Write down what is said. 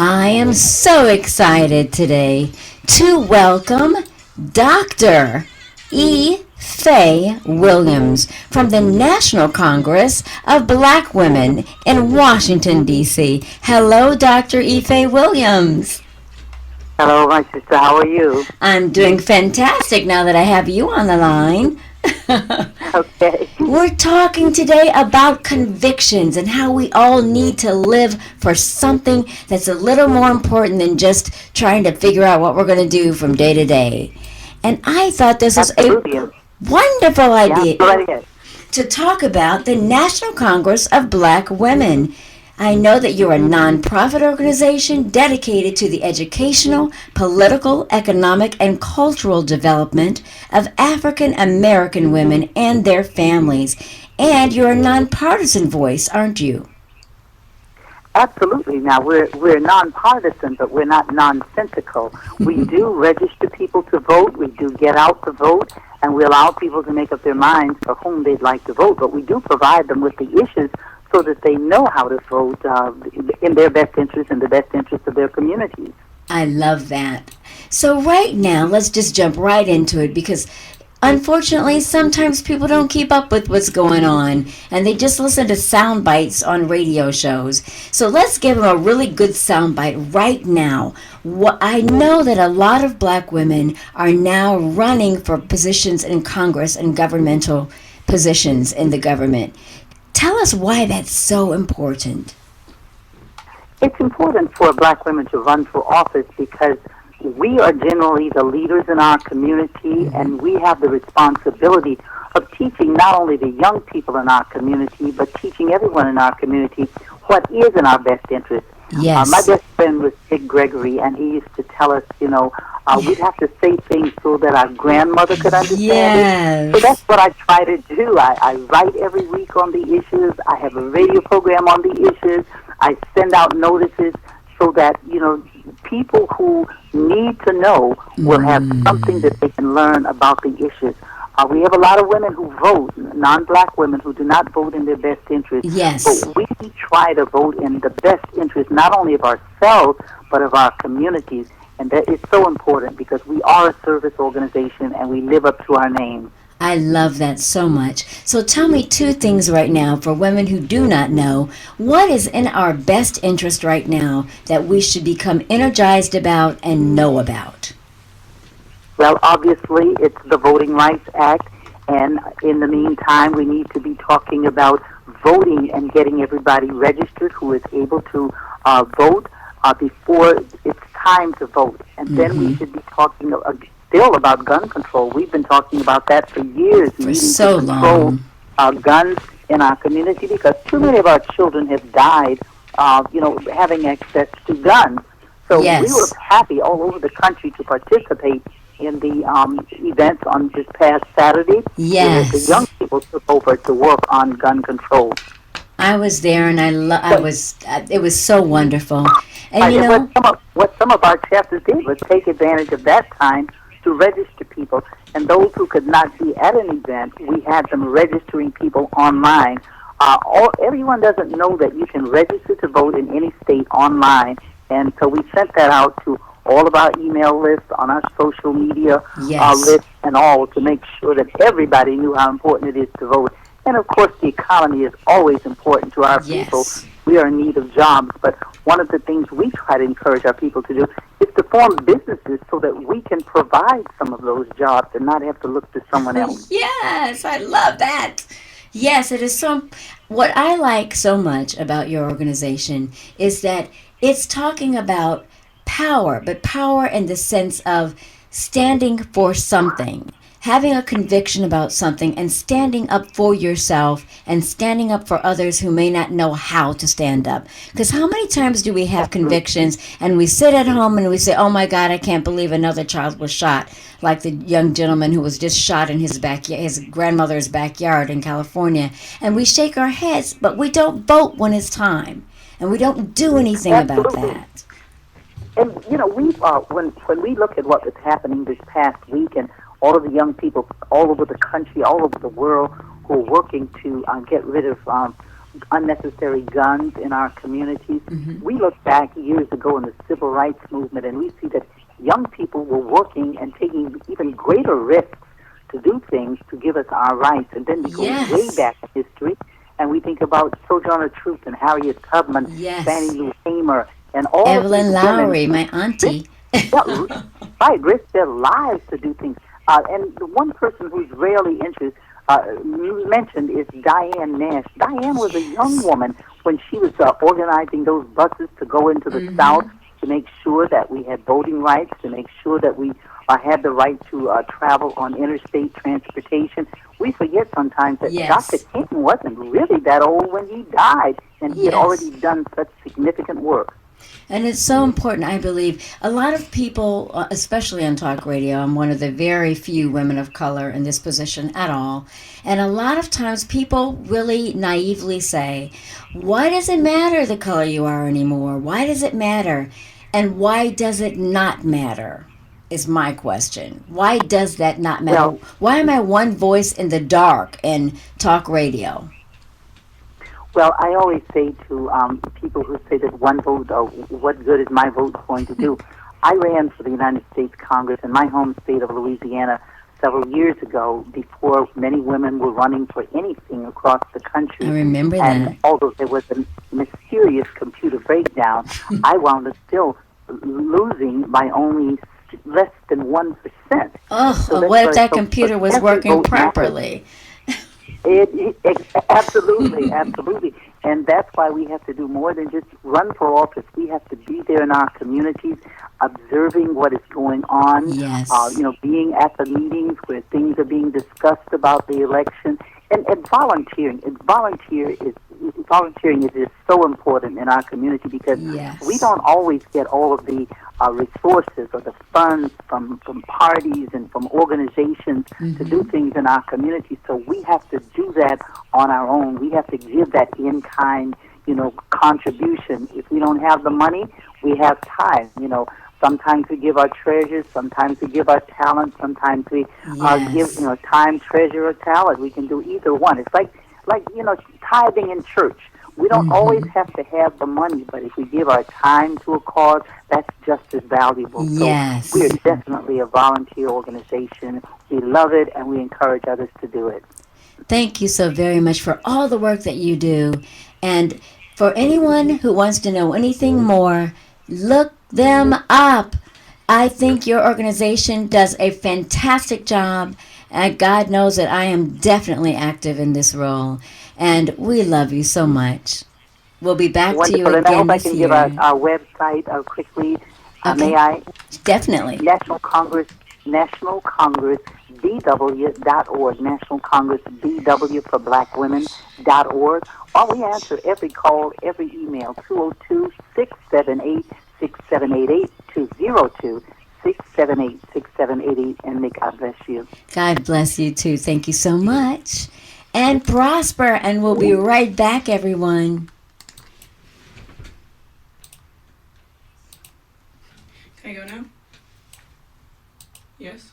I am so excited today to welcome Dr. E Faye Williams from the National Congress of Black Women in Washington, D.C. Hello, Dr. E Faye Williams. Hello, my sister. How are you? I'm doing fantastic now that I have you on the line. Okay. We're talking today about convictions and how we all need to live for something that's a little more important than just trying to figure out what we're going to do from day to day. And I thought this was Absolutely. a wonderful Yeah, idea go right ahead. to talk about the National Congress of Black Women. I know that you're a nonprofit organization dedicated to the educational, political, economic, and cultural development of African American women and their families. And you're a nonpartisan voice, aren't you? Absolutely. Now, we're nonpartisan, but we're not nonsensical. We do register people to vote. We do get out to vote, and we allow people to make up their minds for whom they'd like to vote. But we do provide them with the issues so that they know how to vote in their best interest and the best interest of their communities. I love that. So right now, let's just jump right into it because unfortunately, sometimes people don't keep up with what's going on and they just listen to sound bites on radio shows. So let's give them a really good sound bite right now. I know that a lot of black women are now running for positions in Congress and governmental positions in the government. Tell us why that's so important. It's important for black women to run for office because we are generally the leaders in our community, and we have the responsibility of teaching not only the young people in our community, but teaching everyone in our community what is in our best interest. Yes. My best friend was Dick Gregory, and he used to tell us, we'd have to say things so that our grandmother could understand Yes. it. So that's what I try to do. I write every week on the issues. I have a radio program on the issues. I send out notices so that, people who need to know will have something that they can learn about the issues. We have a lot of women who vote, non-black women who do not vote in their best interest. Yes. But we try to vote in the best interest not only of ourselves, but of our communities. And that is so important because we are a service organization and we live up to our name. I love that so much. So tell me two things right now for women who do not know. What is in our best interest right now that we should become energized about and know about? Well, obviously, it's the Voting Rights Act. And in the meantime, we need to be talking about voting and getting everybody registered who is able to vote before it's time to vote. And then we should be talking still about gun control. We've been talking about that for years. For so long. Guns in our community because too many of our children have died, having access to guns. So Yes. we were happy all over the country to participate in the events on this past Saturday. Yes. The young people took over to work on gun control. I was there and it was so wonderful. And What some of our chapters did was take advantage of that time to register people. And those who could not be at an event, we had them registering people online. Everyone doesn't know that you can register to vote in any state online. And so we sent that out to all of our email lists, on our social media Yes. lists and all to make sure that everybody knew how important it is to vote. And, of course, the economy is always important to our people. Yes. We are in need of jobs, but one of the things we try to encourage our people to do is to form businesses so that we can provide some of those jobs and not have to look to someone else. Yes, I love that. Yes, it is so. What I like so much about your organization is that it's talking about power, but power in the sense of standing for something, having a conviction about something and standing up for yourself and standing up for others who may not know how to stand up. Because how many times do we have convictions and we sit at home and we say, oh my God, I can't believe another child was shot, like the young gentleman who was just shot in his grandmother's backyard in California. And we shake our heads, but we don't vote when it's time. And we don't do anything about Absolutely. that. And, when we look at what was happening this past week and all of the young people all over the country, all over the world who are working to get rid of unnecessary guns in our communities. Mm-hmm. We look back years ago in the civil rights movement, and we see that young people were working and taking even greater risks to do things to give us our rights. And then we go way Yes. back in history, and we think about Sojourner Truth and Harriet Tubman, Fannie Yes. Lou Hamer, and all of these Evelyn women Lowry, my auntie. yeah, risk their lives to do things. And the one person who's rarely mentioned is Diane Nash. Diane was a young Yes. woman when she was organizing those buses to go into the South Mm-hmm. to make sure that we had voting rights, to make sure that we had the right to travel on interstate transportation. We forget sometimes that Dr. Yes. King wasn't really that old when he died, and he had already Yes. done such significant work. And it's so important, I believe. A lot of people, especially on talk radio, I'm one of the very few women of color in this position at all. And a lot of times people really naively say, why does it matter the color you are anymore? Why does it matter? And why does it not matter? Is my question. Why does that not matter? Well, Why am I one voice in the dark in talk radio? Well, I always say to people who say that one vote, what good is my vote going to do? I ran for the United States Congress in my home state of Louisiana several years ago before many women were running for anything across the country. I remember And that. although there was a mysterious computer breakdown, I wound up still losing by only less than 1%. Oh, So well, that's what if why that so computer was every working vote matters. properly? Absolutely, absolutely. And that's why we have to do more than just run for office. We have to be there in our communities, observing what is going on, Yes. being at the meetings where things are being discussed about the election, and volunteering. Volunteering is just so important in our community because we Yes. don't always get all of the resources or the funds from parties and from organizations to do Mm-hmm. things in our community. So we have to do that on our own. We have to give that in-kind, contribution. If we don't have the money, we have time. Sometimes we give our treasures, sometimes we give our talent, sometimes we give, Yes. time, treasure, or talent. We can do either one. It's like tithing in church. We don't always Mm-hmm. have to have the money, but if we give our time to a cause, that's just as valuable. So we are Yes. definitely a volunteer organization. We love it, and we encourage others to do it. Thank you so very much for all the work that you do. And for anyone who wants to know anything more, look them up. I think your organization does a fantastic job. And God knows that I am definitely active in this role. And we love you so much. We'll be back to you Wonderful, and I again hope I this can give our year. website quickly. May Okay? I? Definitely. National Congress BW.org, National Congress BW for Black Women.org. Or we answer every call, every email, 202-678-6788, 202-678-6788, and may God bless you. God bless you too. Thank you so much. And prosper. And we'll be right back, everyone. Can I go now? Yes.